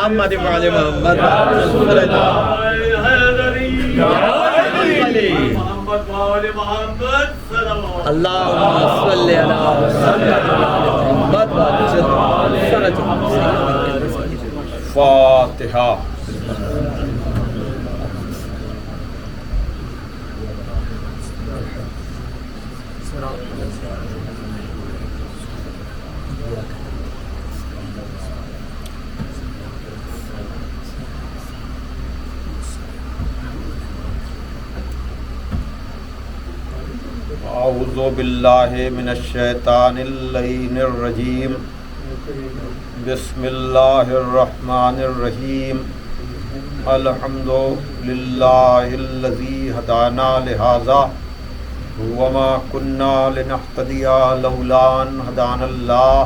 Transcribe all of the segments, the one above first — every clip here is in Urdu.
محمد وعلى محمد اللهم صل على محمد فاتحہ. اعوذ باللہ من الشیطان اللعین الرجیم. بسم اللہ الرحمن الرحیم. الحمد للہ الذی ہدانا لہذا وما كنا لنهتدي لولا ان هدانا الله.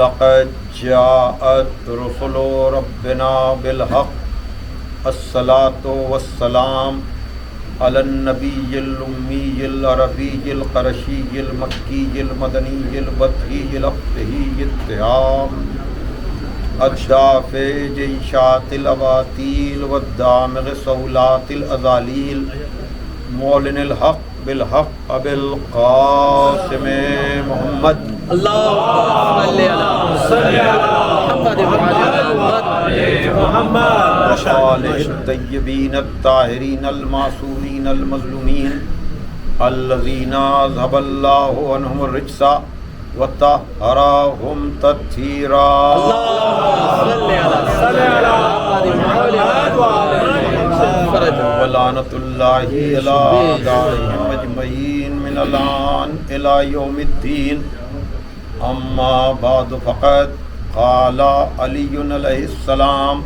لقد جاءت رسل ربنا بالحق. الصلاة والسلام على النبي الأمي العربي القرشي المكي المدني البدري الأفقهي التام الدافع جيشات الأباطيل والدامغ صولات الأزاليل معلن الحق بالحق أبي القاسم محمد. اللهم صل على محمد وعلى محمد وآله الطيبين الطاهرين المعصومين المظلومين الذين أذهب الله عنهم الرجس وطهرهم تطهيرا. اللهم صل على محمد وعلى محمد ولعنة الله على أعدائهم أجمعين من الآن إلى يوم الدين. أما بعد فقد قال علي عليه السلام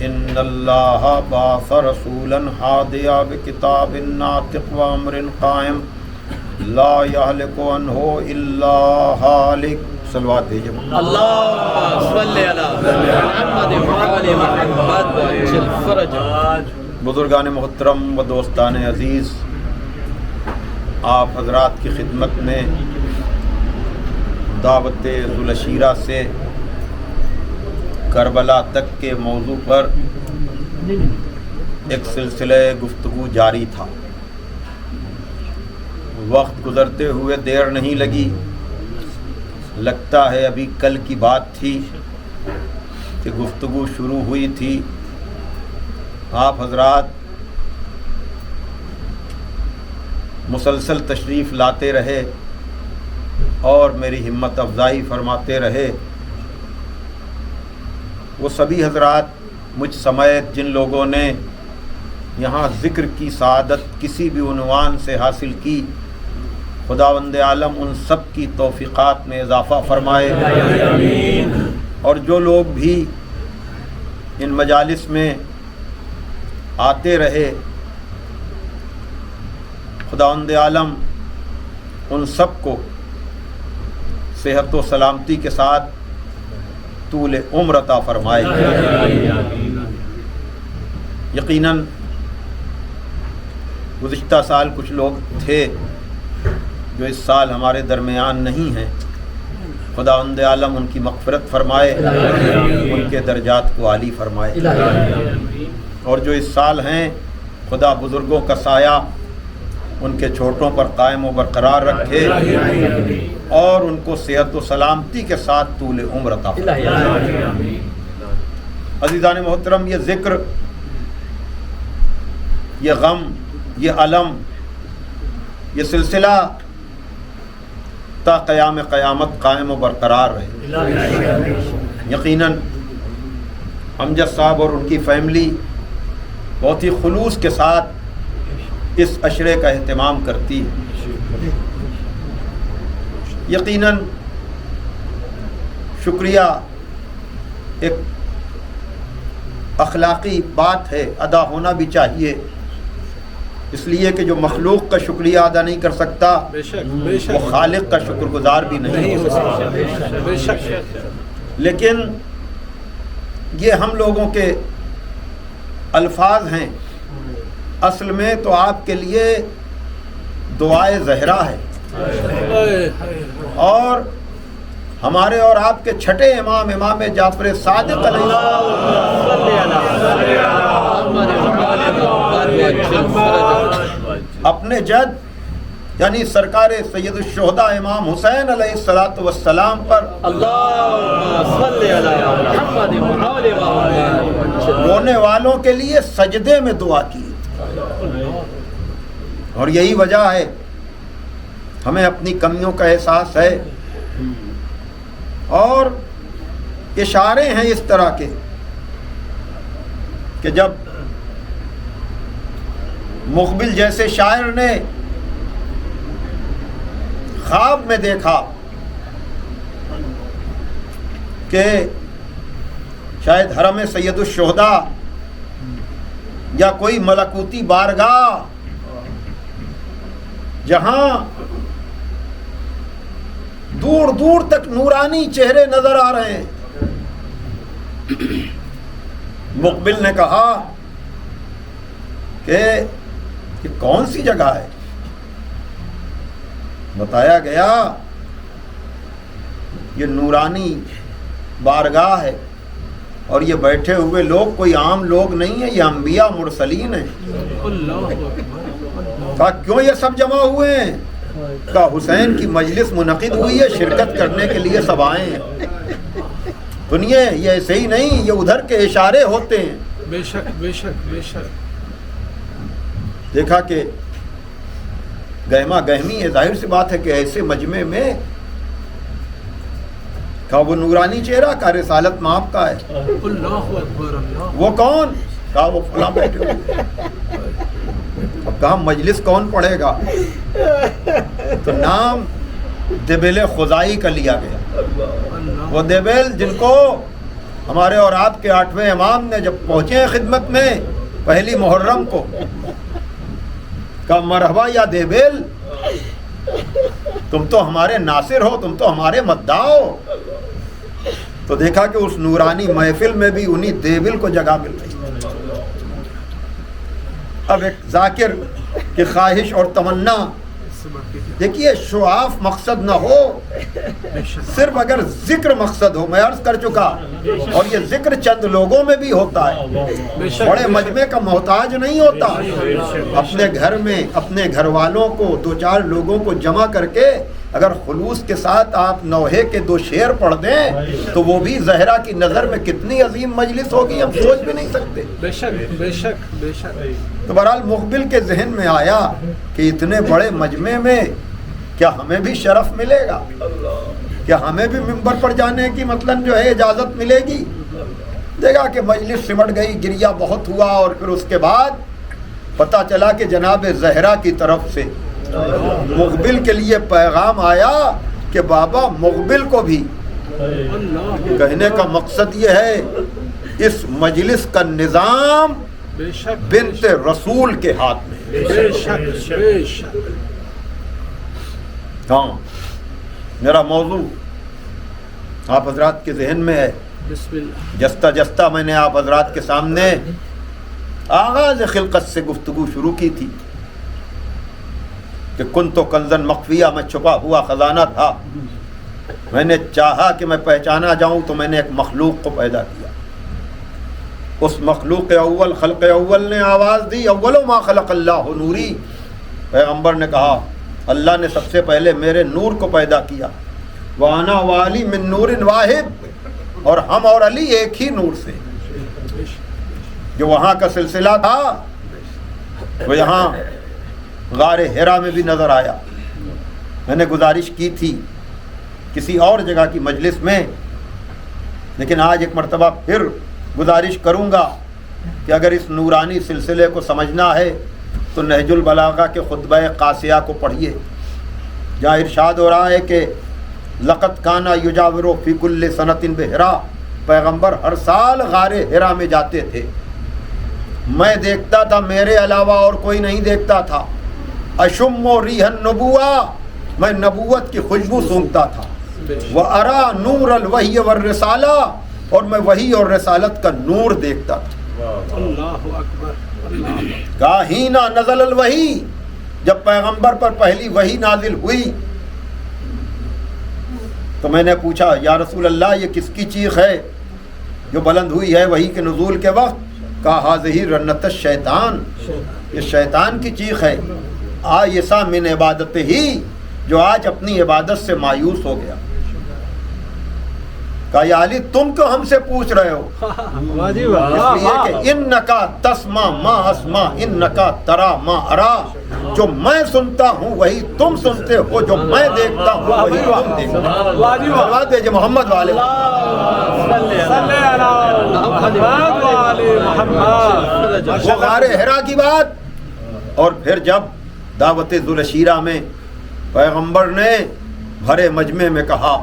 إن الله بعث رسولا هاديا بكتاب ناطق وأمر قائم لا يهلك عنه إلا هالك. صلوات دیجیے. اللهم صل على محمد وعلى محمد وعجل فرجه. بزرگان محترم و دوستان عزیز، آپ حضرات کی خدمت میں دعوت ذوالعشیرہ سے کربلا تک کے موضوع پر ایک سلسلہ گفتگو جاری تھا. وقت گزرتے ہوئے دیر نہیں لگی، لگتا ہے ابھی کل کی بات تھی کہ گفتگو شروع ہوئی تھی. آپ حضرات مسلسل تشریف لاتے رہے اور میری ہمت افزائی فرماتے رہے. وہ سبھی حضرات مجھ سمیت جن لوگوں نے یہاں ذکر کی سعادت کسی بھی عنوان سے حاصل کی، خداوند عالم ان سب کی توفیقات میں اضافہ فرمائے. اور جو لوگ بھی ان مجالس میں آتے رہے، خداوند عالم ان سب کو صحت و سلامتی کے ساتھ طول عمر عطا فرمائے. یقیناً گزشتہ سال کچھ لوگ تھے جو اس سال ہمارے درمیان نہیں ہیں. خداوند عالم ان کی مغفرت فرمائے، ان کے درجات کو عالی فرمائے. اور جو اس سال ہیں، خدا بزرگوں کا سایہ ان کے چھوٹوں پر قائم و برقرار رکھے اور ان کو صحت و سلامتی کے ساتھ طول عمر عطا فرمائے. عزیزان محترم، یہ ذکر، یہ غم، یہ علم، یہ سلسلہ تا قیام قیامت قائم و برقرار رہے. یقیناً امجد صاحب اور ان کی فیملی بہت ہی خلوص کے ساتھ اس عشرے کا اہتمام کرتی ہے. یقیناً شکریہ ایک اخلاقی بات ہے، ادا ہونا بھی چاہیے، اس لیے کہ جو مخلوق کا شکریہ ادا نہیں کر سکتا وہ خالق کا شکر گزار بھی نہیں ہو سکتا. لیکن یہ ہم لوگوں کے الفاظ ہیں، اصل میں تو آپ کے لیے دعائے زہرا ہے. اور ہمارے اور آپ کے چھٹے امام امام جعفر صادق علیہ السلام اپنے جد یعنی سرکار سید الشہداء امام حسین علیہ السلام پر رونے والوں کے لیے سجدے میں دعا کی. اور یہی وجہ ہے ہمیں اپنی کمیوں کا احساس ہے اور اشارے ہیں اس طرح کے کہ جب مقبل جیسے شاعر نے خواب میں دیکھا کہ شاید حرم سید الشہداء یا کوئی ملکوتی بارگاہ جہاں دور دور تک نورانی چہرے نظر آ رہے ہیں. مقبل نے کہا کہ کون سی جگہ ہے؟ بتایا گیا یہ نورانی بارگاہ ہے اور یہ بیٹھے ہوئے لوگ کوئی عام لوگ نہیں ہیں، یہ انبیاء مرسلین ہیں. کہا کیوں یہ سب جمع ہوئے ہیں؟ کہا حسین کی مجلس منعقد ہوئی ہے، شرکت کرنے کے لیے سب آئے ہیں. سنیے یہ ایسے ہی نہیں، یہ ادھر کے اشارے ہوتے ہیں. بے شک بے شک بے شک. دیکھا کہ گہما گہمی ہے، ظاہر سی بات ہے کہ ایسے مجمع میں کہا وہ نورانی چہرہ کا رسالت مآب کا ہے. اللہ اکبر اللہ. وہ کون؟ کہا وہ فلاں بیٹھے ہوئے. اب کہا مجلس کون پڑھے گا؟ تو نام دبیل خزائی کا لیا گیا. وہ دبیل جن کو ہمارے اور آپ کے 8ویں امام نے جب پہنچے ہیں خدمت میں پہلی محرم کو، کہا مرحبا یا دیبیل، تم تو ہمارے ناصر ہو، تم تو ہمارے مدعا ہو. تو دیکھا کہ اس نورانی محفل میں بھی انہی دیبل کو جگہ مل رہی. اب ایک ذاکر کی خواہش اور تمنا، دیکھیے شعاف مقصد نہ ہو، صرف اگر ذکر مقصد ہو. میں عرض کر چکا اور یہ ذکر چند لوگوں میں بھی ہوتا ہے، بڑے مجمع کا محتاج نہیں ہوتا. اپنے گھر میں اپنے گھر والوں کو 2-4 لوگوں کو جمع کر کے اگر خلوص کے ساتھ آپ نوحے کے 2 شعر پڑھ دیں تو وہ بھی زہرا کی نظر میں کتنی عظیم مجلس ہوگی، ہم سوچ بھی نہیں سکتے. بے شک بے شک بے شک. تو بہرحال مقبل کے ذہن میں آیا کہ اتنے بڑے مجمع میں کیا ہمیں بھی شرف ملے گا، کیا ہمیں بھی منبر پر جانے کی مثلاً جو ہے اجازت ملے گی. دیکھا کہ مجلس سمٹ گئی، گریہ بہت ہوا اور پھر اس کے بعد پتہ چلا کہ جناب زہرا کی طرف سے مقبل کے لیے پیغام آیا کہ بابا مقبل کو بھی. کہنے کا مقصد یہ ہے اس مجلس کا نظام بنت رسول کے ہاتھ میں. بے شک بے شک. ہاں میرا موضوع آپ حضرات کے ذہن میں ہے. بسم اللہ. جستا جستا میں نے آپ حضرات کے سامنے آغاز خلقت سے گفتگو شروع کی تھی کہ کن تو کنزن مخفیہ، میں چھپا ہوا خزانہ تھا. میں نے چاہا کہ میں پہچانا جاؤں تو میں نے ایک مخلوق کو پیدا کیا. اس مخلوق اول خلق اول نے آواز دی، اول ما خلق اللہ نوری. پیغمبر نے کہا اللہ نے سب سے پہلے میرے نور کو پیدا کیا. وَأَنَا وَعَلِي مِن نُورٍ وَاحِدٍ، اور ہم اور علی ایک ہی نور سے. جو وہاں کا سلسلہ تھا وہ یہاں غار حرا میں بھی نظر آیا. میں نے گزارش کی تھی کسی اور جگہ کی مجلس میں، لیکن آج ایک مرتبہ پھر گزارش کروں گا کہ اگر اس نورانی سلسلے کو سمجھنا ہے تو نہج البلاغہ کے خطبہ قاسیہ کو پڑھیے، جہاں ارشاد ہو رہا ہے کہ لقد کانا یجاورو فی کل سنۃ بحرا. پیغمبر ہر سال غار حرا میں جاتے تھے. میں دیکھتا تھا، میرے علاوہ اور کوئی نہیں دیکھتا تھا. اشم و ریح النبوہ، میں نبوت کی خوشبو سونگتا تھا. وارا نور الوحی والرسالہ، اور میں وحی اور رسالت کا نور دیکھتا تھا. اللہ اکبر. کاہینا نزل الوحی، جب پیغمبر پر پہلی وحی نازل ہوئی تو تو میں نے پوچھا یا رسول اللہ یہ کس کی چیخ ہے جو بلند ہوئی ہے وحی کے نزول کے وقت؟ کہا حاذہ رنت الشیطان، یہ شیطان کی چیخ ہے، آیسا من عبادت ہی، جو آج اپنی عبادت سے مایوس ہو گیا۔ کہا یا علی تم کیوں ہم سے پوچھ رہے ہو؟ واہ جی واہ، اس لیے کہ انکا تسمع ما اسمع انکا ترا ما ارا، جو میں سنتا ہوں وہی تم سنتے ہو، جو میں دیکھتا ہوں وہی تم دیکھتے ہو۔ واہ جی واہ، بات ہے محمد والے صلی علی محمد وعلی محمد۔ وہ غار حرا کی بات، اور پھر جب دعوت ذوالشیرہ میں پیغمبر نے بھرے مجمع میں کہا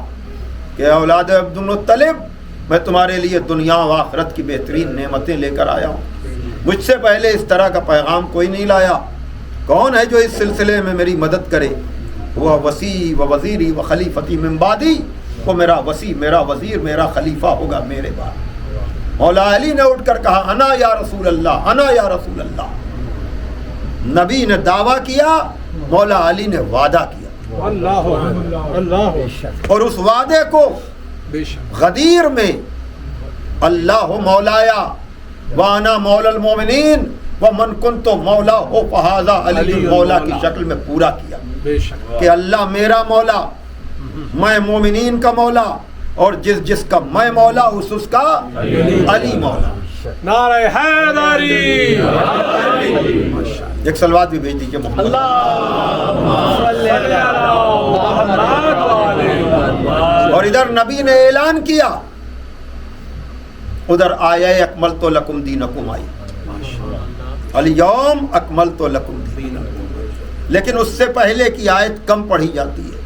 کہ اولاد عبد المطلب میں تمہارے لیے دنیا و آخرت کی بہترین نعمتیں لے کر آیا ہوں، مجھ سے پہلے اس طرح کا پیغام کوئی نہیں لایا، کون ہے جو اس سلسلے میں میری مدد کرے؟ وہ وسیع و وزیری و خلیفتی من بعدی، وہ میرا وسیع، میرا وزیر، میرا خلیفہ ہوگا میرے بعد۔ مولا علی نے اٹھ کر کہا انا یا رسول اللہ، انا یا رسول اللہ۔ نبی نے دعویٰ کیا، مولا علی نے وعدہ کیا، اللہ اللہ، اور اس وعدے کو بے شک غدیر میں اللہ مولایا وانا مولا المومنین ومن کنت مولا ہو فہذا علی مولا کی شکل میں پورا کیا، بے شک، کہ اللہ میرا مولا، میں مومنین کا مولا، اور جس کا میں مولا اس کا علی مولا۔ نعرہ حیدری، ایک صلوات بھی بھیج دیجیے محمد۔ صلی علی محمد وعلی محمد۔ اور ادھر نبی نے اعلان کیا، ادھر آیا اکملت لکم دینکم آئی، الیوم اکملت لکم دینکم، لیکن اس سے پہلے کی آیت کم پڑھی جاتی ہے،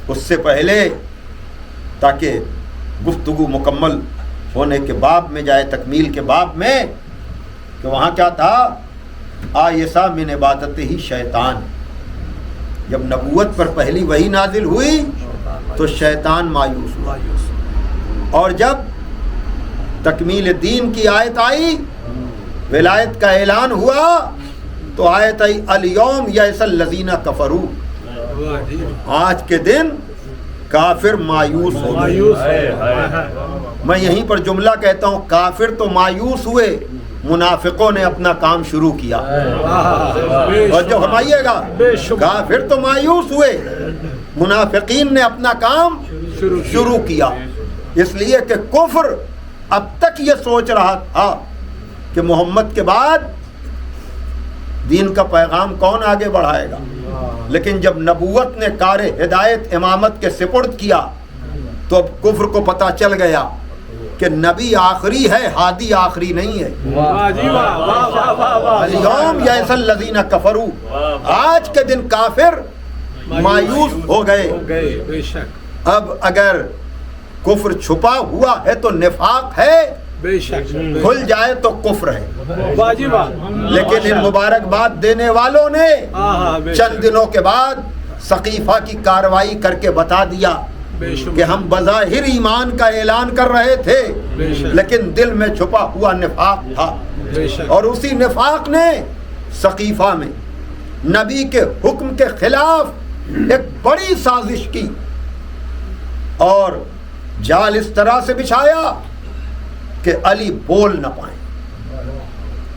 اس سے پہلے تاکہ گفتگو مکمل ہونے کے باب میں جائے، تکمیل کے باب میں، کہ وہاں کیا تھا؟ آیسا من عبادت ہی شیطان، جب نبوت پر پہلی وحی نازل ہوئی تو شیطان مایوس ہوا، اور جب تکمیل دین کی آیت آئی، ولایت کا اعلان ہوا، تو آیت آئی الیوم یئس الذین کفروا، آج کے دن کافر مایوس ہو گئے۔ میں یہیں پر جملہ کہتا ہوں، کافر تو مایوس ہوئے، منافقوں نے اپنا کام شروع کیا۔ اور جو فرمائیے گا، کافر تو مایوس ہوئے، منافقین نے اپنا کام شروع کیا، اس لیے کہ کفر اب تک یہ سوچ رہا تھا کہ محمد کے بعد دین کا پیغام کون آگے بڑھائے گا، لیکن جب نبوت نے کار ہدایت امامت کے سپرد کیا تو اب کفر کو پتہ چل گیا کہ نبی آخری ہے، ہادی آخری نہیں ہے۔ الیوم یئس الذین کفروا، آج کے دن کافر مایوس ہو گئے۔ بے شک، اب اگر کفر چھپا ہوا ہے تو نفاق ہے، بے شک، کھل جائے تو کفر ہے۔ واجب، لیکن ان مبارکباد دینے والوں نے چند دنوں کے بعد سقیفہ کی کارروائی کر کے بتا دیا کہ ہم بظاہر ایمان کا اعلان کر رہے تھے، لیکن دل میں چھپا ہوا نفاق تھا، اور اسی نفاق نے سقیفہ میں نبی کے حکم کے خلاف ایک بڑی سازش کی، اور جال اس طرح سے بچھایا کہ علی بول نہ پائیں،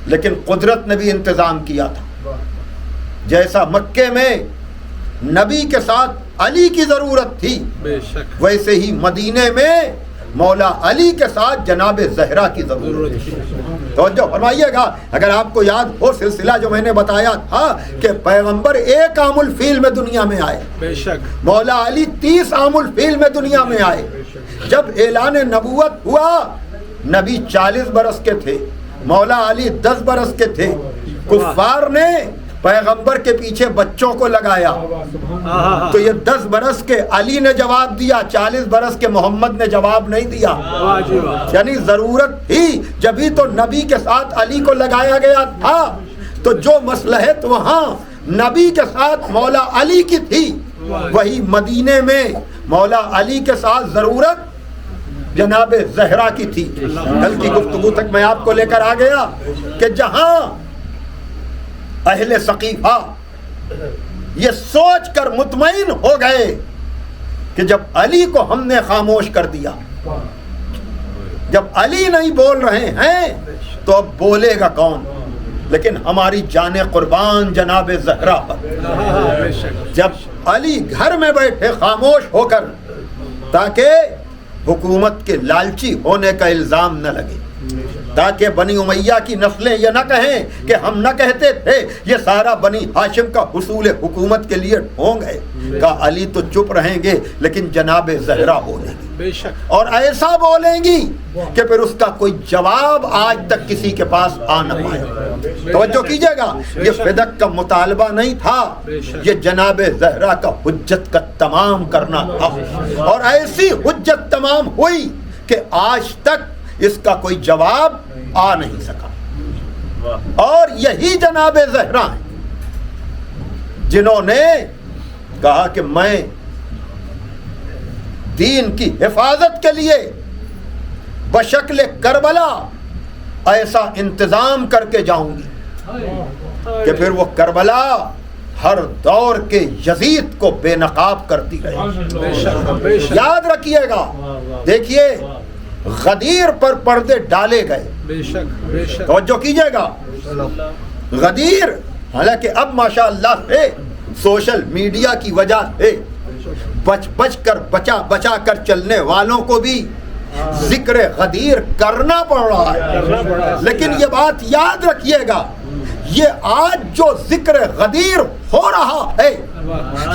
لیکن قدرت نے بھی انتظام کیا تھا۔ جیسا مکے میں نبی کے ساتھ علی کی ضرورت تھی، بے شک، ویسے ہی مدینے میں مولا علی کے ساتھ جناب زہرا کی ضرورت تھی۔ توجہ فرمائیے گا، اگر آپ کو یاد ہو سلسلہ جو میں نے بتایا تھا کہ پیغمبر 1 عام الفیل میں دنیا میں آئے، بے شک، مولا علی 30 عام الفیل میں دنیا میں آئے۔ جب اعلان نبوت ہوا، نبی 40 برس کے تھے، مولا علی 10 برس کے تھے، کفار نے پیغمبر کے پیچھے بچوں کو لگایا، تو یہ 10 برس کے علی نے جواب دیا، 40 برس کے محمد نے جواب نہیں دیا۔ یعنی ضرورت ہی جبھی تو نبی کے ساتھ علی کو لگایا گیا تھا، تو جو مصلحت وہاں نبی کے ساتھ مولا علی کی تھی، وہی مدینے میں مولا علی کے ساتھ ضرورت جناب زہرا کی تھی۔ کل کی گفتگو تک میں آپ کو لے کر آ گیا کہ جہاں اہل سقیفہ یہ سوچ کر مطمئن ہو گئے کہ جب علی کو ہم نے خاموش کر دیا، جب علی نہیں بول رہے ہیں تو اب بولے گا کون؟ لیکن ہماری جان قربان جناب زہرا پر جب علی گھر میں بیٹھے خاموش ہو کر، تاکہ حکومت کے لالچی ہونے کا الزام نہ لگے، تاکہ بنی امیہ کی نسلیں یہ نہ کہیں کہ ہم نہ کہتے تھے، یہ سارا بنی ہاشم کا حصول حکومت کے لیے ڈھونگ ہے، کہا علی تو چپ رہیں گے لیکن جناب زہرا بولیں گی، بے شک، اور ایسا بولیں گی کہ پھر اس کا کوئی جواب آج تک کسی کے پاس آ نہ پائے۔ توجہ کیجئے گا، یہ فدق کا مطالبہ نہیں تھا، یہ جناب زہرا کا حجت کا تمام کرنا تھا، اور ایسی حجت تمام ہوئی کہ آج تک اس کا کوئی جواب آ نہیں سکا۔ اور یہی جناب زہرا ہیں جنہوں نے کہا کہ میں دین کی حفاظت کے لیے بشکل کربلا ایسا انتظام کر کے جاؤں گی کہ پھر وہ کربلا ہر دور کے یزید کو بے نقاب کرتی رہے۔ یاد رکھیے گا، دیکھیے غدیر پر پردے ڈالے گئے، بے شک، بے شک، توجہ کیجئے گا، غدیر حالانکہ اب ماشاءاللہ سے سوشل میڈیا کی وجہ سے بچا کر چلنے والوں کو بھی ذکر غدیر کرنا پڑ رہا ہے، لیکن یہ بات یاد رکھیے گا، یہ آج جو ذکر غدیر ہو رہا ہے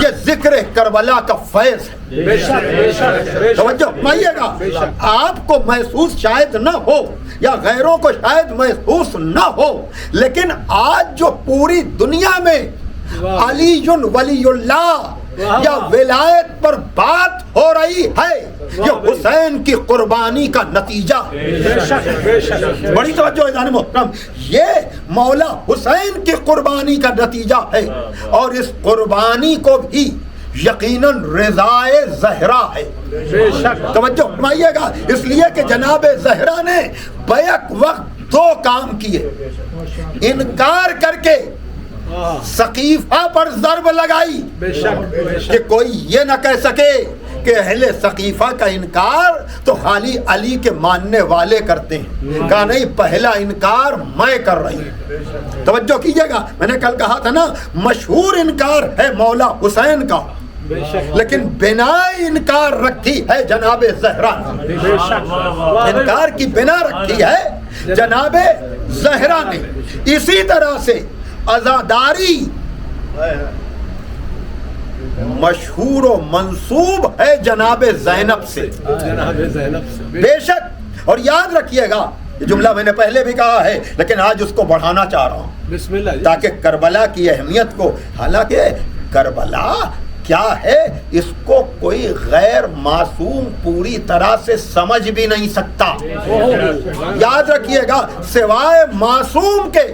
یہ ذکر کربلا کا فیض ہے۔ بے شک، بے شک، بے شک، توجہ فرمائیے گا، آپ کو محسوس شاید نہ ہو یا غیروں کو شاید محسوس نہ ہو، لیکن آج جو پوری دنیا میں علی ولی اللہ یا ولایت پر بات ہو رہی ہے، یہ حسین کی قربانی کا نتیجہ ہے۔ بے شک، بے شک، بڑی توجہ ہے محترم، یہ مولا حسین کی قربانی کا نتیجہ ہے، اور اس قربانی کو بھی یقیناً رضائے زہرا ہے۔ بے شک، توجہ فرمائیے گا، اس لیے کہ جناب زہرا نے بیک وقت دو کام کیے، انکار کر کے سقیفہ پر ضرب لگائی بے شک، بے شک، کہ کوئی یہ نہ کہہ سکے کہ اہل سقیفہ کا انکار تو خالی علی کے ماننے والے کرتے ہیں، کہا نہیں، پہلا انکار میں کر رہی ہوں۔ توجہ کیجئے گا، میں نے کل کہا تھا نا، مشہور انکار ہے مولا حسین کا، بے شک، لیکن بنا انکار رکھی ہے جناب زہرا، بے شک، انکار کی بنا رکھی ہے جناب زہرا نے۔ اسی طرح سے عزاداری مشہور و منسوب ہے جناب زینب سے، جناب زینب سے، بے شک، اور یاد رکھیے گا، یہ جملہ میں نے پہلے بھی کہا ہے لیکن آج اس کو بڑھانا چاہ رہا ہوں بسم اللہ جی، تاکہ کربلا کی اہمیت کو، حالانکہ کربلا کیا ہے اس کو کوئی غیر معصوم پوری طرح سے سمجھ بھی نہیں سکتا، یاد رکھیے گا، سوائے معصوم کے،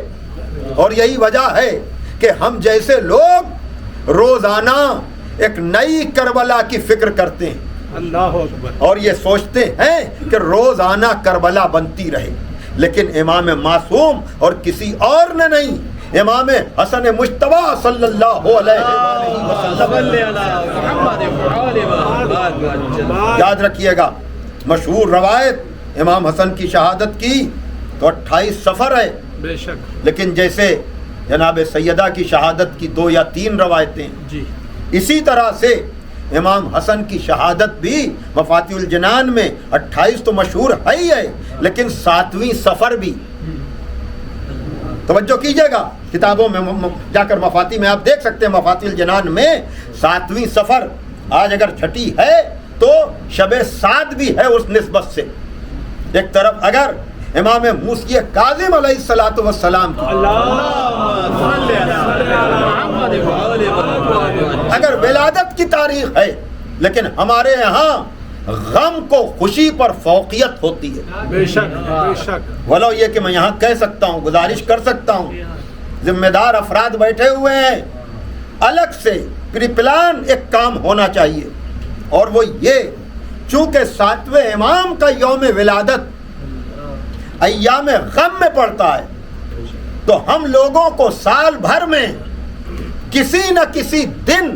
اور یہی وجہ ہے کہ ہم جیسے لوگ روزانہ ایک نئی کربلا کی فکر کرتے ہیں اللہ اکبر، اور یہ سوچتے ہیں کہ روزانہ کربلا بنتی رہے، لیکن امام معصوم اور کسی اور نے نہیں، امام حسن مجتبی صلی اللہ علیہ وسلم، یاد رکھیے گا، مشہور روایت امام حسن کی شہادت کی تو 28 صفر ہے، بے شک، لیکن جیسے جناب سیدہ کی شہادت کی 2 یا 3 روایتیں، جی، اسی طرح سے امام حسن کی شہادت بھی مفاتیح الجنان میں 28 تو مشہور ہے ہی ہے، لیکن 7ویں صفر بھی، توجہ کیجئے گا، کتابوں میں جا کر مفاتیح میں آپ دیکھ سکتے ہیں، مفاتیح الجنان میں 7ویں صفر، آج اگر چھٹی ہے تو شب 7 بھی ہے اس نسبت سے۔ ایک طرف اگر امام موسی کاظم علیہ الصلوۃ والسلام کی اگر ولادت کی تاریخ ہے، لیکن ہمارے یہاں غم کو خوشی پر فوقیت ہوتی ہے، بے شک، بے شک، ولو یہ کہ میں یہاں کہہ سکتا ہوں، گزارش کر سکتا ہوں، ذمہ دار افراد بیٹھے ہوئے ہیں، الگ سے پری پلان ایک کام ہونا چاہیے، اور وہ یہ، چونکہ 7ویں امام کا یوم ولادت ایام غم میں پڑتا ہے، تو ہم لوگوں کو سال بھر میں کسی نہ کسی دن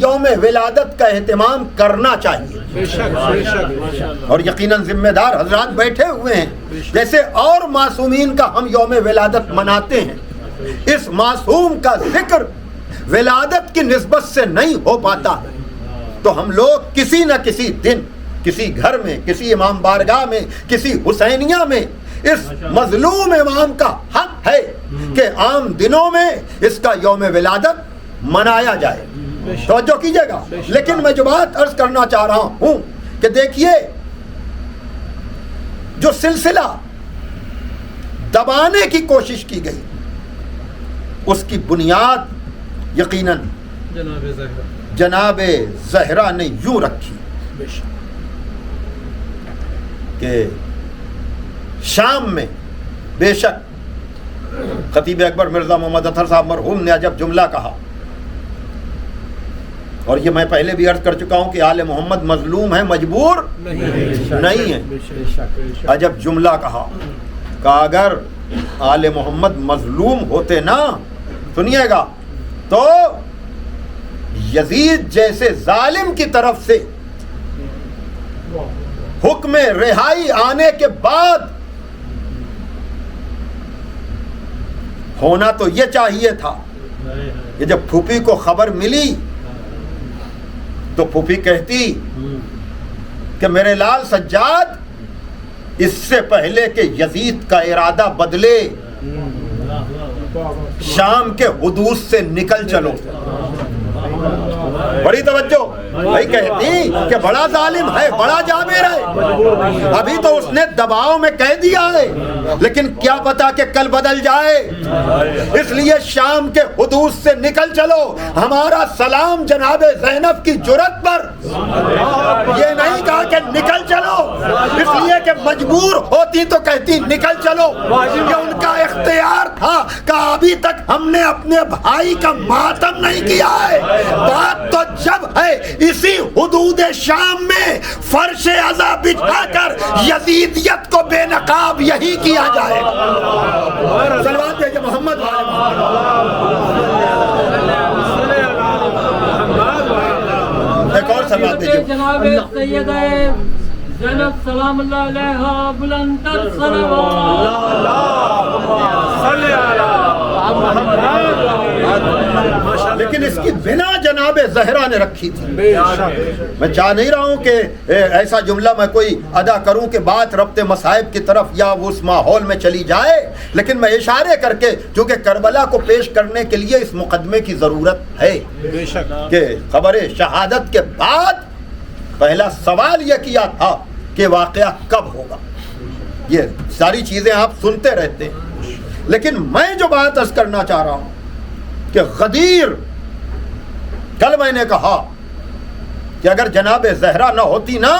یوم ولادت کا اہتمام کرنا چاہیے. بے شک بے شک. اور یقیناً ذمہ دار حضرات بیٹھے ہوئے ہیں. جیسے اور معصومین کا ہم یوم ولادت مناتے ہیں, اس معصوم کا ذکر ولادت کی نسبت سے نہیں ہو پاتا, تو ہم لوگ کسی نہ کسی دن کسی گھر میں, کسی امام بارگاہ میں, کسی حسینیہ میں اس مظلوم امام کا حق ہے کہ عام دنوں میں اس کا یوم ولادت منایا جائے. توجہ کیجئے گا. لیکن میں جو بات عرض کرنا چاہ رہا ہوں کہ دیکھیے, جو سلسلہ دبانے کی کوشش کی گئی اس کی بنیاد یقیناً جناب زہرا نے یوں رکھی کہ شام میں بے شک خطیب اکبر مرزا محمد اطہر صاحب مرحوم نے عجب جملہ کہا, اور یہ میں پہلے بھی عرض کر چکا ہوں کہ آل محمد مظلوم ہے, مجبور نہیں ہے. عجب جملہ کہا کہ اگر آل محمد مظلوم ہوتے نا, سنیے گا, تو یزید جیسے ظالم کی طرف سے حکم رہائی آنے کے بعد ہونا تو یہ چاہیے تھا کہ جب پھوپھی کو خبر ملی تو پھوپھی کہتی کہ میرے لال سجاد, اس سے پہلے کہ یزید کا ارادہ بدلے شام کے حدود سے نکل چلو. بڑی توجہ بھائی, کہتی کہ بڑا ظالم ہے, بڑا جابر ہے, ابھی تو اس نے دباؤ میں کہہ دیا ہے, لیکن کیا پتا کہ کل بدل جائے, اس لیے شام کے حدود سے نکل چلو. ہمارا سلام جناب زینب کی جرت پر یہ نہیں کہا کہ نکل چلو, اس لیے کہ مجبور ہوتی تو کہتی نکل چلو. یہ ان کا اختیار تھا کہ ابھی تک ہم نے اپنے بھائی کا ماتم نہیں کیا ہے. بات تو جب ہے اسی حدود شام میں فرش عزا بچھا کر یزیدیت کو بے نقاب یہی کیا جائے. صلوات بھیجے محمد. ایک اور صلوات بھیجے. جناب سیدہ زینب سلام اللہ علیہا بلندر صلوات. لیکن اس کی بنا جناب زہرا نے رکھی تھی. میں چاہ نہیں رہا ہوں کہ ایسا جملہ میں کوئی ادا کروں کہ بات ربط مصائب کی طرف یا اس ماحول میں چلی جائے, لیکن میں اشارے کر کے, چونکہ کربلا کو پیش کرنے کے لیے اس مقدمے کی ضرورت ہے کہ خبر شہادت کے بعد پہلا سوال یہ کیا تھا کہ واقعہ کب ہوگا. یہ ساری چیزیں آپ سنتے رہتے ہیں, لیکن میں جو بات عرض کرنا چاہ رہا ہوں کہ غدیر, کل میں نے کہا کہ اگر جناب زہرا نہ ہوتی نا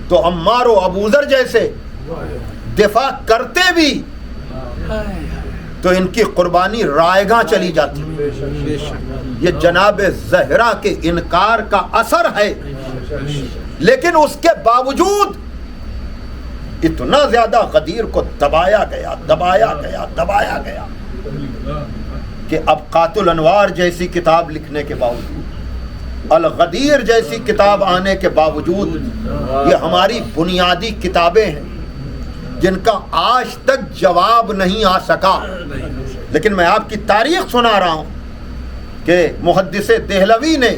تو عمار و ابوذر جیسے دفاع کرتے بھی تو ان کی قربانی رائیگاں چلی جاتی. یہ جناب زہرا کے انکار کا اثر ہے, لیکن اس کے باوجود اتنا زیادہ غدیر کو دبایا گیا کہ اب قاتل انوار جیسی کتاب لکھنے کے باوجود, الغدیر جیسی کتاب آنے کے باوجود, یہ ہماری بنیادی کتابیں ہیں جن کا آج تک جواب نہیں آ سکا. لیکن میں آپ کی تاریخ سنا رہا ہوں کہ محدث دہلوی نے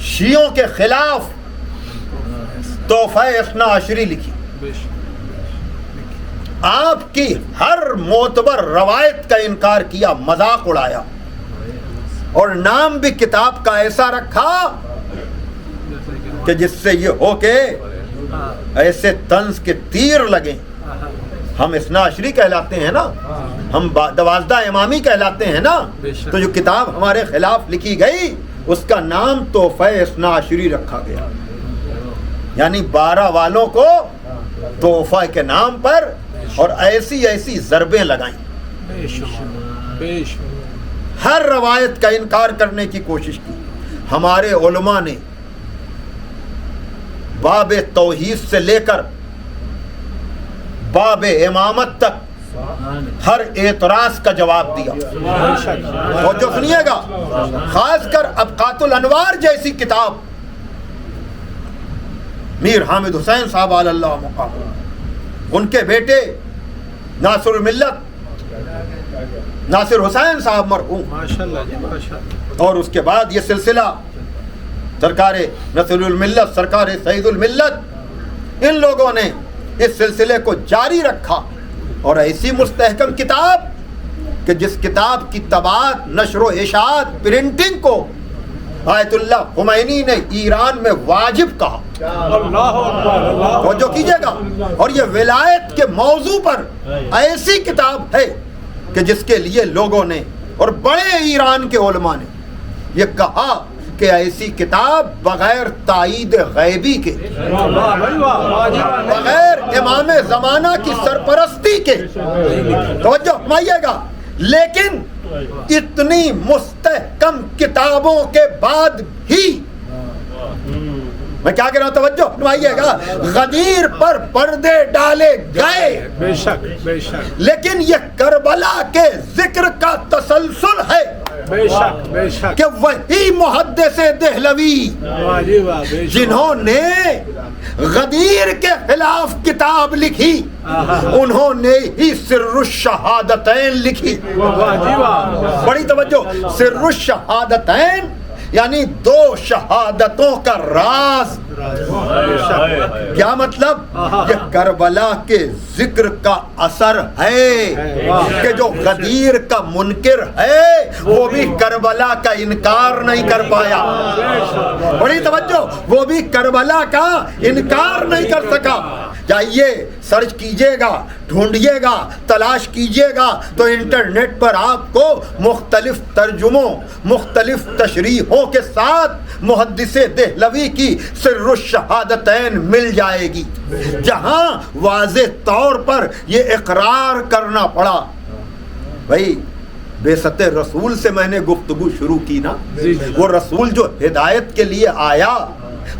شیعوں کے خلاف تحفہ اثنا عشری لکھی. آپ کی ہر معتبر روایت کا انکار کیا, مذاق اڑایا, اور نام بھی کتاب کا ایسا رکھا کہ جس سے یہ ہو کہ ایسے طنز کے تیر لگیں. ہم اثنا عشری کہلاتے ہیں نا, ہم 12 امامی کہلاتے ہیں نا, تو جو کتاب ہمارے خلاف لکھی گئی اس کا نام تحفہ اثنا عشری رکھا گیا, یعنی 12 والوں کو تحفہ کے نام پر, اور ایسی ضربیں لگائیں. ہر روایت کا انکار کرنے کی کوشش کی. ہمارے علماء نے باب توحید سے لے کر باب امامت تک ہر اعتراض کا جواب دیا. اور جو سنیے گا، خاص کر ابقات الانوار جیسی کتاب میر حامد حسین صاحب علی اللہ مقام، ان کے بیٹے ناصر الملت ناصر حسین صاحب مرحوم، ماشاءاللہ جی ماشاءاللہ. اور اس کے بعد یہ سلسلہ سرکار نصر الملت، سرکار سعید الملت، ان لوگوں نے اس سلسلے کو جاری رکھا. اور ایسی مستحکم کتاب کہ جس کتاب کی طباعت، نشر و اشاعت، پرنٹنگ کو آیت اللہ خمینی نے ایران میں واجب کہا. اللہ اکبر، اللہ توجہ کیجئے گا. اور یہ ولایت کے موضوع پر ایسی کتاب ہے کہ جس کے لیے لوگوں نے اور بڑے ایران کے علماء نے یہ کہا کہ ایسی کتاب بغیر تائید غیبی کے، بغیر امام زمانہ کی سرپرستی کے، توجہ فرمائیے گا، لیکن اتنی مستحکم کتابوں کے بعد بھی، میں کیا کہہ رہا ہوں توجہ فرمائیے گا، غدیر پر پردے ڈالے گئے، بے شک بے شک لیکن یہ کربلا کے ذکر کا تسلسل ہے بے شک بے شک. کہ وہی محدث دہلوی واہ جی واہ، بے شک. جنہوں نے غدیر کے خلاف کتاب لکھی، انہوں نے ہی سر الشہادتین لکھی. واہ جی واہ. بڑی توجہ، سر الشہادتین یعنی دو شہادتوں کا راز. کیا مطلب؟ یہ کربلا کے ذکر کا اثر ہے کہ جو غدیر کا منکر ہے وہ بھی کربلا کا انکار نہیں کر پایا. بڑی توجہ، وہ بھی کربلا کا انکار نہیں کر سکا. جائیے سرچ کیجئے گا، ڈھونڈیے گا، تلاش کیجئے گا تو انٹرنیٹ پر آپ کو مختلف ترجموں، مختلف تشریحوں کے ساتھ محدث دہلوی کی سر الشہادتین مل جائے گی، جہاں واضح طور پر یہ اقرار کرنا پڑا. بھائی بعثت رسول سے میں نے گفتگو شروع کی نا، وہ رسول جو ہدایت کے لیے آیا،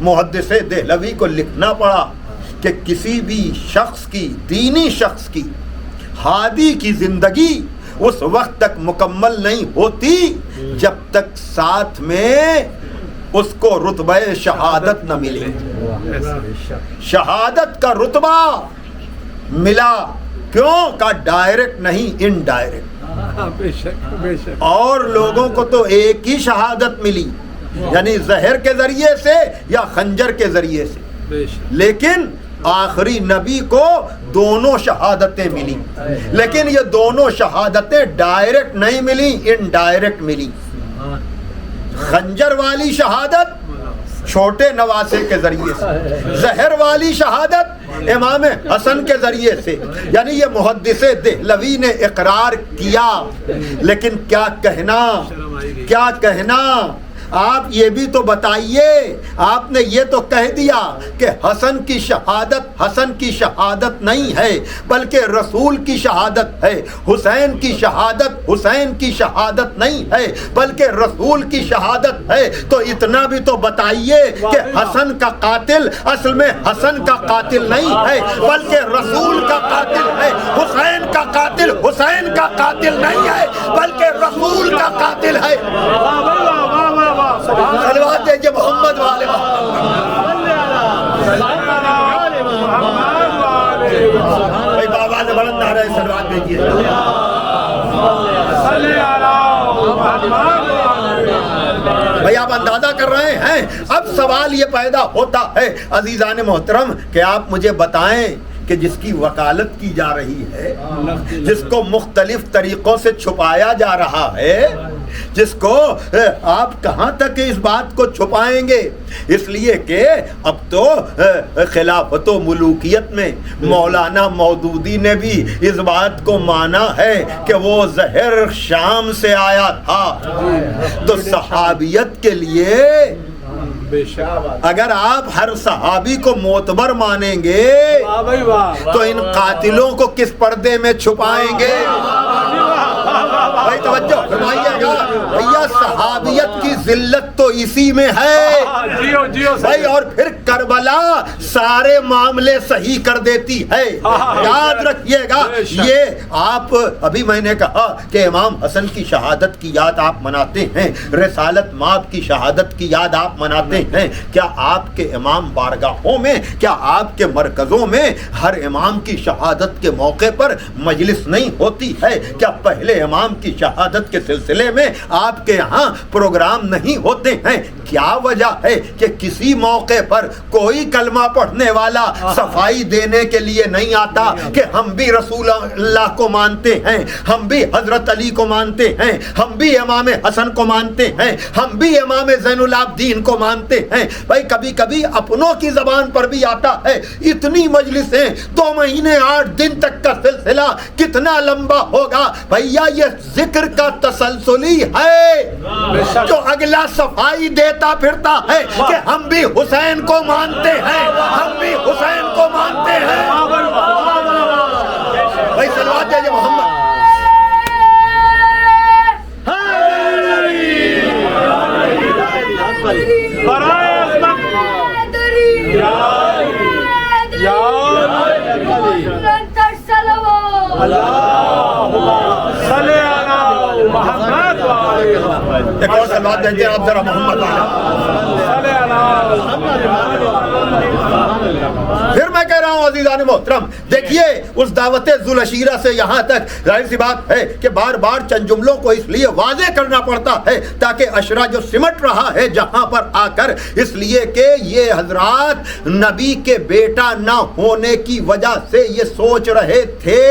محدث دہلوی کو لکھنا پڑا کہ کسی بھی شخص کی، دینی شخص کی، ہادی کی زندگی اس وقت تک مکمل نہیں ہوتی جب تک ساتھ میں اس کو رتبہ شہادت نہ ملے. شہادت کا رتبہ ملا کیوں؟ کا ڈائریکٹ نہیں، انڈائریکٹ. بے شک بے شک. اور لوگوں کو تو ایک ہی شہادت ملی، یعنی زہر کے ذریعے سے یا خنجر کے ذریعے سے، بے شک. لیکن آخری نبی کو دونوں شہادتیں ملی، لیکن یہ دونوں شہادتیں ڈائریکٹ نہیں ملی، انڈائریکٹ ملی. خنجر والی شہادت چھوٹے نواسے کے ذریعے سے، زہر والی شہادت امام حسن کے ذریعے سے. یعنی یہ محدث دہلوی نے اقرار کیا، لیکن کیا کہنا، کیا کہنا. آپ یہ بھی تو بتائیے، آپ نے یہ تو کہہ دیا کہ حسن کی شہادت نہیں ہے بلکہ رسول کی شہادت ہے، حسین کی شہادت نہیں ہے بلکہ رسول کی شہادت ہے. تو اتنا بھی تو بتائیے کہ حسن کا قاتل اصل میں حسن کا قاتل نہیں ہے بلکہ رسول کا قاتل ہے، حسین کا قاتل حسین کا قاتل نہیں ہے بلکہ رسول کا قاتل ہے. صلوات دیجئے محمد والے بھائی، بابا نے بلند نعرہ صلوات دیجئے. بھائی آپ اندازہ کر رہے ہیں. اب سوال یہ پیدا ہوتا ہے عزیزان محترم کہ آپ مجھے بتائیں کہ جس کی وکالت کی جا رہی ہے، جس کو مختلف طریقوں سے چھپایا جا رہا ہے، جس کو آپ کہاں تک اس بات کو چھپائیں گے؟ اس لیے کہ اب تو خلافت و ملوکیت میں مولانا مودودی نے بھی اس بات کو مانا ہے کہ وہ زہر شام سے آیا تھا. تو صحابیت کے لیے اگر آپ ہر صحابی کو معتبر مانیں گے تو ان قاتلوں کو کس پردے میں چھپائیں گے؟ بھائی توجہ فرمائیے گا. بھیا صحابیت کی ذلت تو اسی میں ہے جیو جیو بھائی. اور پھر کربلا سارے معاملے صحیح کر دیتی ہے. یاد رکھیے گا یہ آپ ابھی میں نے کہا کہ امام حسن کی شہادت کی یاد آپ مناتے ہیں, رسالت مآب کی شہادت کی یاد آپ مناتے ہیں. کیا آپ کے امام بارگاہوں میں, کیا آپ کے مرکزوں میں ہر امام کی شہادت کے موقع پر مجلس نہیں ہوتی ہے؟ کیا پہلے امام کی شہادت کے سلسلے میں آپ کے یہاں پروگرام نہیں ہوتے ہیں؟ کیا وجہ ہے کہ کسی موقع پر کوئی کلمہ پڑھنے والا صفائی دینے کے لیے نہیں آتا کہ ہم بھی رسول اللہ کو مانتے ہیں, ہم بھی حضرت علی کو مانتے ہیں, ہم بھی امام حسن کو مانتے ہیں, ہم بھی امام زین العابدین کو مانتے ہیں. بھائی کبھی کبھی اپنوں کی زبان پر بھی آتا ہے. اتنی مجلسیں 2 مہینے 8 دن تک کا سلسلہ کتنا لمبا ہوگا بھیا؟ یہ ذکر کا تسلسلی ہے جو اگلا صفائی دیتا پھرتا ہے کہ ہم بھی حسین کو مانتے ہیں, ہم بھی حسین کو مانتے ہیں. بھائی صلوات ہے محمد. ایک اور صلوات دیجیے آپ ذرا محمد پھر میں کہہ رہا ہوں عزیزان محترم, دیکھیے اس دعوت ذوالعشیرہ سے یہاں تک ظاہر سی بات ہے کہ بار بار چند جملوں کو اس لیے واضح کرنا پڑتا ہے تاکہ عشرہ جو سمٹ رہا ہے جہاں پر آ کر, اس لیے کہ یہ حضرات نبی کے بیٹا نہ ہونے کی وجہ سے یہ سوچ رہے تھے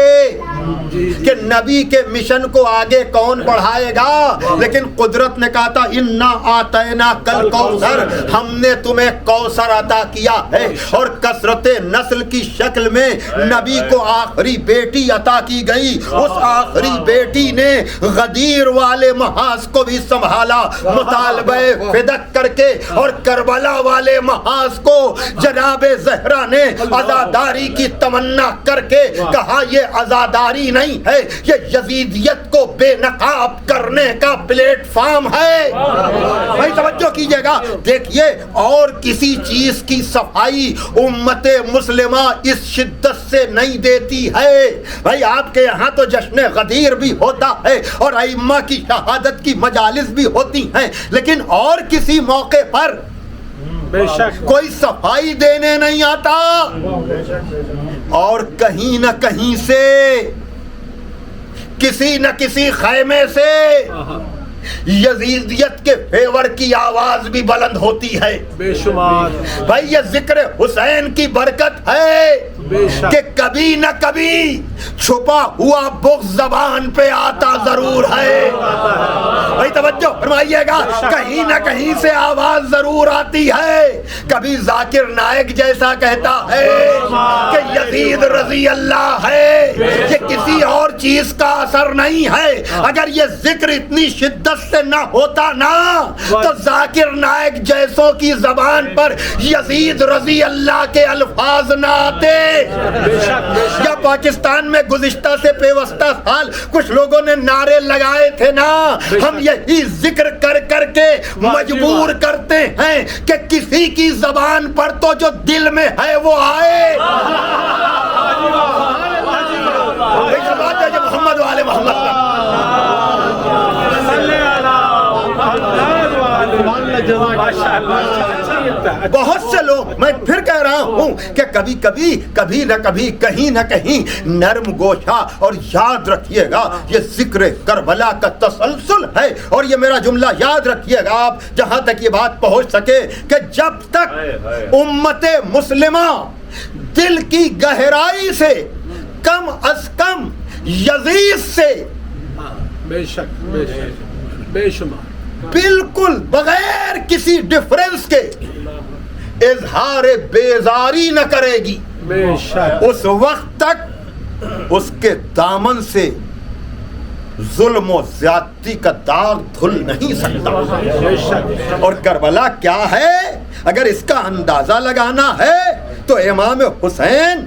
کہ نبی کے مشن کو آگے کون بڑھائے گا, لیکن قدرت نے کہا تھا انا آتینا کل کوثر, ہم نے تمہیں کوثر عطا کیا ہے. اور کثرت نسل کی شکل میں نبی کو آخری بیٹی عطا کی گئی. اس آخری بیٹی نے غدیر والے محاذ کو بھی سنبھالا مطالبہ فدق کر کے, اور کربلا والے محاذ کو جناب زہرا نے عزاداری کی تمنا کر کے کہا یہ عزاداری نہیں ہے, یہ یزیدیت کو بے نقاب کرنے کا پلیٹ فارم ہے. بھائی توجہ کیجئے گا, دیکھیے اور کسی چیز کی صفائی امت مسلمہ اس شدت سے نہیں دیتی ہے. بھائی آپ کے یہاں تو جشن غدیر بھی ہوتا ہے اور ائمہ کی شہادت کی مجالس بھی ہوتی ہیں, لیکن اور کسی موقع پر بے شک کوئی صفائی دینے نہیں آتا. اور کہیں نہ کہیں سے کسی نہ کسی خیمے سے یزیدیت کے فیور کی آواز بھی بلند ہوتی ہے. بے شمار بھائی یہ ذکر حسین کی برکت ہے کہ کبھی نہ کبھی چھپا ہوا بغض زبان پہ آتا ضرور ہے. بھائی توجہ فرمائیے گا, کہیں نہ کہیں سے آواز ضرور آتی ہے. کبھی ذاکر نائک جیسا کہتا ہے کہ یزید رضی اللہ ہے, یہ کسی اور چیز کا اثر نہیں ہے. اگر یہ ذکر اتنی شدت سے نہ ہوتا نا تو ذاکر نائک جیسوں کی زبان پر یزید رضی اللہ کے الفاظ نہ آتے. یا پاکستان میں گزشتہ سے پیوستہ سال کچھ لوگوں نے نعرے لگائے تھے نا, ہم یہی ذکر کر کر کے مجبور کرتے ہیں کہ کسی کی زبان پر تو جو دل میں ہے وہ آئے. محمد والے محمد بہت سے لوگ, میں پھر کہہ رہا ہوں کہ کبھی نہ کبھی کہیں نہ کہیں نرم گوشہ, اور یاد رکھیے گا یہ ذکر کربلا کا تسلسل ہے. اور یہ میرا جملہ یاد رکھیے گا آپ جہاں تک یہ بات پہنچ سکے کہ جب تک امت مسلمہ دل کی گہرائی سے کم از کم یزید سے بے شک بے شمار بالکل بغیر کسی ڈفرنس کے اظہار بیزاری نہ کرے گی, بے شک اس وقت تک اس کے دامن سے ظلم و زیادتی کا داغ دھل نہیں سکتا. اور کربلا کیا ہے اگر اس کا اندازہ لگانا ہے تو امام حسین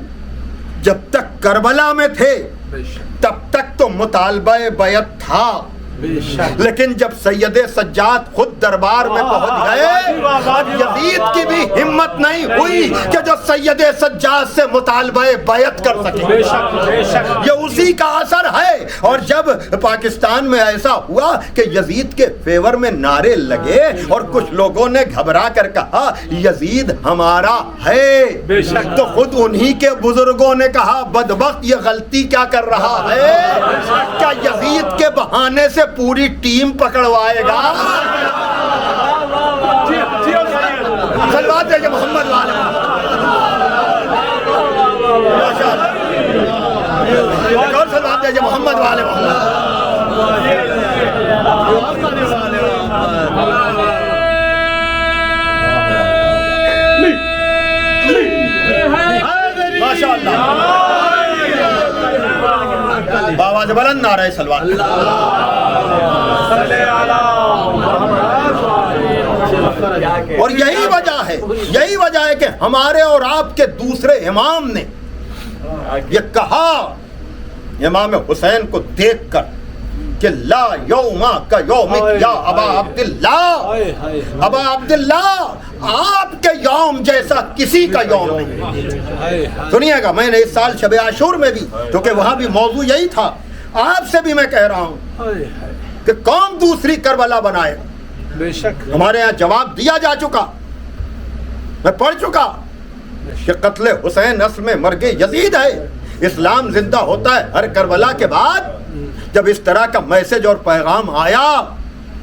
جب تک کربلا میں تھے تب تک تو مطالبہ بیعت تھا, لیکن جب سید سجاد خود دربار میں پہنچ گئے، اب یزید کی بھی ہمت نہیں ہوئی کہ جو سید سجاد سے مطالبہ بیعت کر سکے۔ یہ اسی کا اثر ہے۔ اور جب پاکستان میں ایسا ہوا کہ یزید کے فیور میں نعرے لگے اور کچھ لوگوں نے گھبرا کر کہا یزید ہمارا ہے، تو خود انہی کے بزرگوں نے کہا بدبخت یہ غلطی کیا کر رہا ہے، کیا یزید کے بہانے سے پوری ٹیم پکڑوائے گا؟ صلوات ہے محمد والے اور صلوات ہے محمد والے ماشاء اللہ۔ باواز بلند نعرہ صلوات۔ اور یہی وجہ ہے کہ ہمارے اور آپ کے دوسرے امام نے یہ کہا امام حسین کو دیکھ کر کہ لا یوما کا یومک یا ابا عبداللہ، ابا عبداللہ آپ کے یوم جیسا کسی کا یوم نہیں۔ سنیے گا، میں نے اس سال شب عاشور میں بھی، کیونکہ وہاں بھی موضوع یہی تھا، آپ سے بھی میں کہہ رہا ہوں کہ کون دوسری کربلا بنائے؟ بے شک ہمارے یہاں جواب دیا جا چکا، میں پڑھ چکا کہ قتل حسین اصل میں مرگ یزید ہے۔ اسلام زندہ ہوتا ہے ہر کربلا کے بعد۔ جب اس طرح کا میسج اور پیغام آیا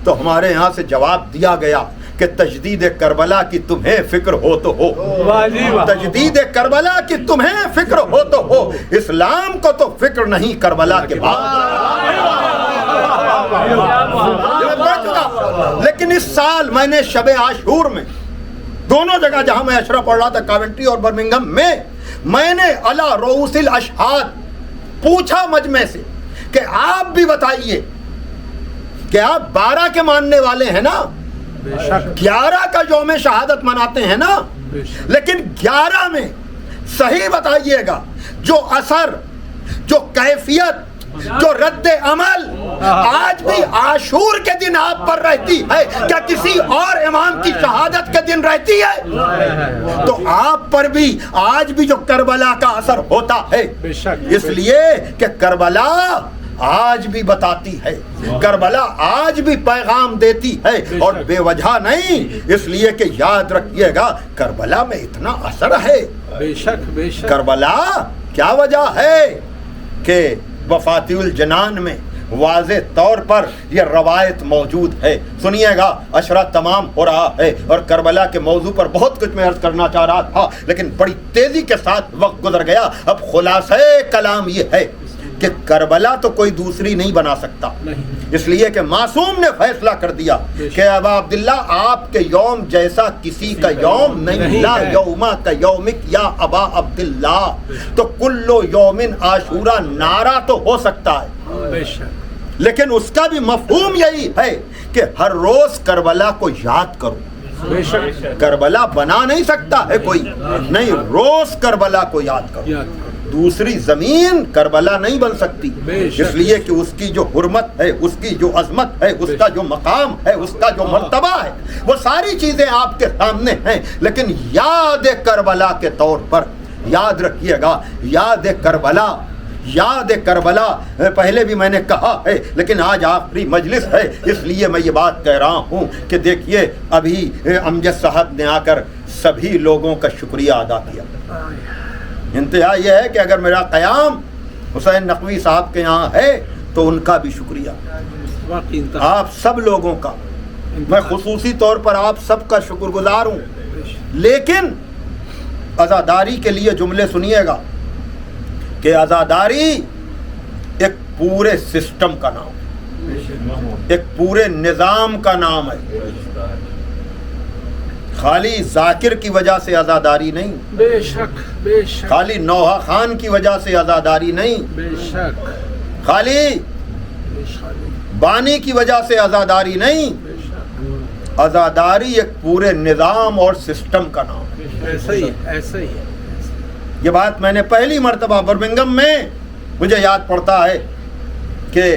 تو ہمارے یہاں سے جواب دیا گیا کہ تجدید کربلا کی تمہیں فکر ہو تو ہو، تجدید کربلا کی تمہیں فکر ہو تو ہو، اسلام کو تو فکر نہیں کربلا کے بعد۔ لیکن اس سال میں نے شب عاشور میں دونوں جگہ جہاں میں اشرا پڑھ رہا تھا، کاونٹری اور برمنگھم میں نے علی رؤوس الاشہاد پوچھا مجمع سے کہ آپ بھی بتائیے کہ آپ 12 کے ماننے والے ہیں نا، 11 کا یوم شہادت مناتے ہیں نا، لیکن 11 میں صحیح بتائیے گا جو اثر، جو کیفیت، جو رد عمل آج بھی عاشور کے دن آپ پر رہتی ہے، کیا کسی اور امام کی شہادت کے دن رہتی ہے؟ تو آپ پر بھی آج بھی جو کربلا کا اثر ہوتا ہے، اس لیے کہ کربلا آج بھی بتاتی ہے، کربلا آج بھی پیغام دیتی ہے، اور بے وجہ نہیں، اس لیے کہ یاد رکھیے گا کربلا میں اتنا اثر ہے۔ بے شک بے شک کربلا کیا وجہ ہے کہ وفات الجنان میں واضح طور پر یہ روایت موجود ہے۔ سنیے گا، اشرا تمام ہو رہا ہے اور کربلا کے موضوع پر بہت کچھ میں عرض کرنا چاہ رہا تھا، لیکن بڑی تیزی کے ساتھ وقت گزر گیا۔ اب خلاصہ کلام یہ ہے کہ کربلا تو کوئی دوسری نہیں بنا سکتا، اس لیے کہ معصوم نے فیصلہ کر دیا کہ ابا عبداللہ آپ کے یوم جیسا کسی کا یوم نہیں، لا یوما کا یومک یا ابا عبداللہ۔ تو کلو یومن عاشورہ نعرہ تو ہو سکتا ہے، بے شک، لیکن اس کا بھی مفہوم یہی ہے کہ ہر روز کربلا کو یاد کرو۔ بے شک کربلا بنا نہیں سکتا ہے کوئی، نہیں، روز کربلا کو یاد کرو۔ دوسری زمین کربلا نہیں بن سکتی، اس لیے کہ اس کی جو حرمت ہے، اس کی جو عظمت ہے، اس کا جو مقام ہے، اس کا جو مرتبہ ہے، وہ ساری چیزیں آپ کے سامنے ہیں۔ لیکن یاد کربلا کے طور پر یاد رکھیے گا، یاد کربلا، یاد کربلا پہلے بھی میں نے کہا ہے، لیکن آج آخری مجلس ہے اس لیے میں یہ بات کہہ رہا ہوں کہ دیکھیے ابھی امجد صاحب نے آ کر سبھی لوگوں کا شکریہ ادا کیا۔ انتہا یہ ہے کہ اگر میرا قیام حسین نقوی صاحب کے یہاں ہے تو ان کا بھی شکریہ، آپ سب لوگوں کا، میں خصوصی طور پر آپ سب کا شکر گزار ہوں۔ لیکن عزاداری کے لیے جملے سنیے گا کہ عزاداری ایک پورے سسٹم کا نام ہے، ایک پورے نظام کا نام ہے، خالی ذاکر کی وجہ سے عزاداری نہیں، بے شک بے شک، خالی نوحہ خان کی وجہ سے عزاداری نہیں، بے شک، خالی بانی کی وجہ سے عزاداری نہیں، عزاداری ایک پورے نظام اور سسٹم کا نام ہے۔ ایسا ہی ایسا ہی یہ بات میں نے پہلی مرتبہ برمنگھم میں، مجھے یاد پڑتا ہے کہ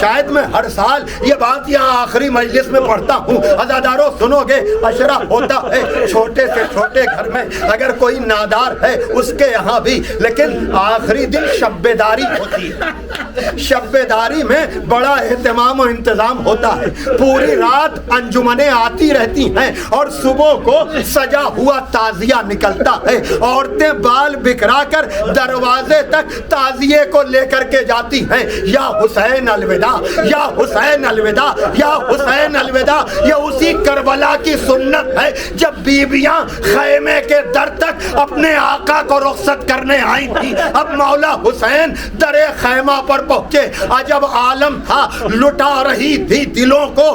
شاید میں ہر سال یہ بات یہاں آخری مجلس میں پڑھتا ہوں. عزادارو سنو گے, عشرہ ہوتا ہے چھوٹے سے چھوٹے گھر میں, اگر کوئی نادار ہے اس کے یہاں بھی, لیکن آخری دن شب بیداری ہوتی ہے. شب بیداری میں بڑا اہتمام و انتظام ہوتا ہے. پوری رات انجمنیں آتی رہتی ہیں اور صبح کو سجا ہوا تعزیہ نکلتا ہے. عورتیں بال بکھرا کر دروازے تک تعزیے کو لے کر کے جاتی ہیں. یا حسین الوداع, یا حسین الوداع, یا حسین الوداع. یہ اسی کربلا کی سنت ہے جب بیویاں خیمے کے در تک اپنے آقا کو رخصت کرنے آئی تھی. اب مولا حسین در خیمہ پر پہنچے. عجب عالم تھا, لٹا رہی تھی دلوں کو,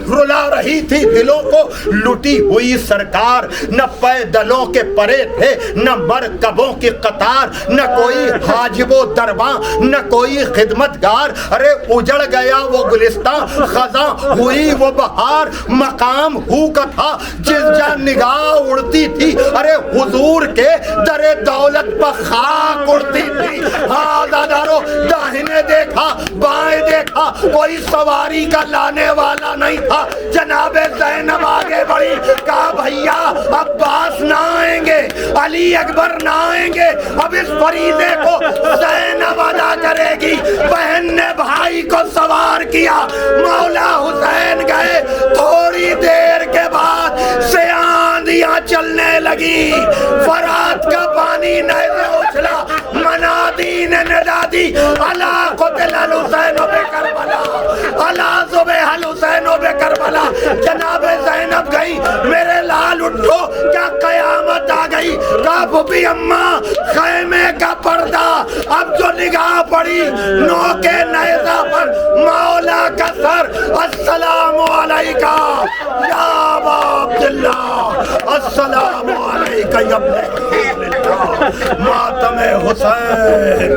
رلا رہی تھی دلوں کو. لٹی ہوئی سرکار, نہ پیدلوں کے پرے تھے, نہ مرکبوں کی قطار, نہ کوئی حاجب و درباں, نہ کوئی خدمتگار. ارے اجڑ گیا وہ گلستان, خزاں ہوئی وہ بہار. مقام ہو کا تھا جس جا نگاہ اڑتی تھی, ارے حضور کے در دولت پر خاک اڑتی تھی. دارو داہنے دیکھا بائیں دیکھا, کوئی سواری کا لانے والا نہیں تھا. جناب زینب آگے بڑھی, کہا بھیا عباس نہ آئیں گے, علی اکبر نہ آئیں گے, اب اس فریضے کو زینب ادا کرے گی. بہن نے بھائی کو سوار کیا, مولا حسین گئے. تھوڑی دیر کے بعد سے آندیاں چلنے لگی, فرات کا پانی نیزے اچھلا. منادی نے ندا دی, الا قتل الحسین بکربلا, الا ذبح الحسین بکربلا. جناب زینب گئی, میرے لال اٹھو کیا قیامت آ گئی. کہا پھوپھی اماں خیمے کا پردہ, اب جو نگاہ پڑی نو کے نیزہ پر مولا کا سر. السلام علیکہ یا ابا عبداللہ, السلام علیکہ یا ابن رسول اللہ. ماتم حسین.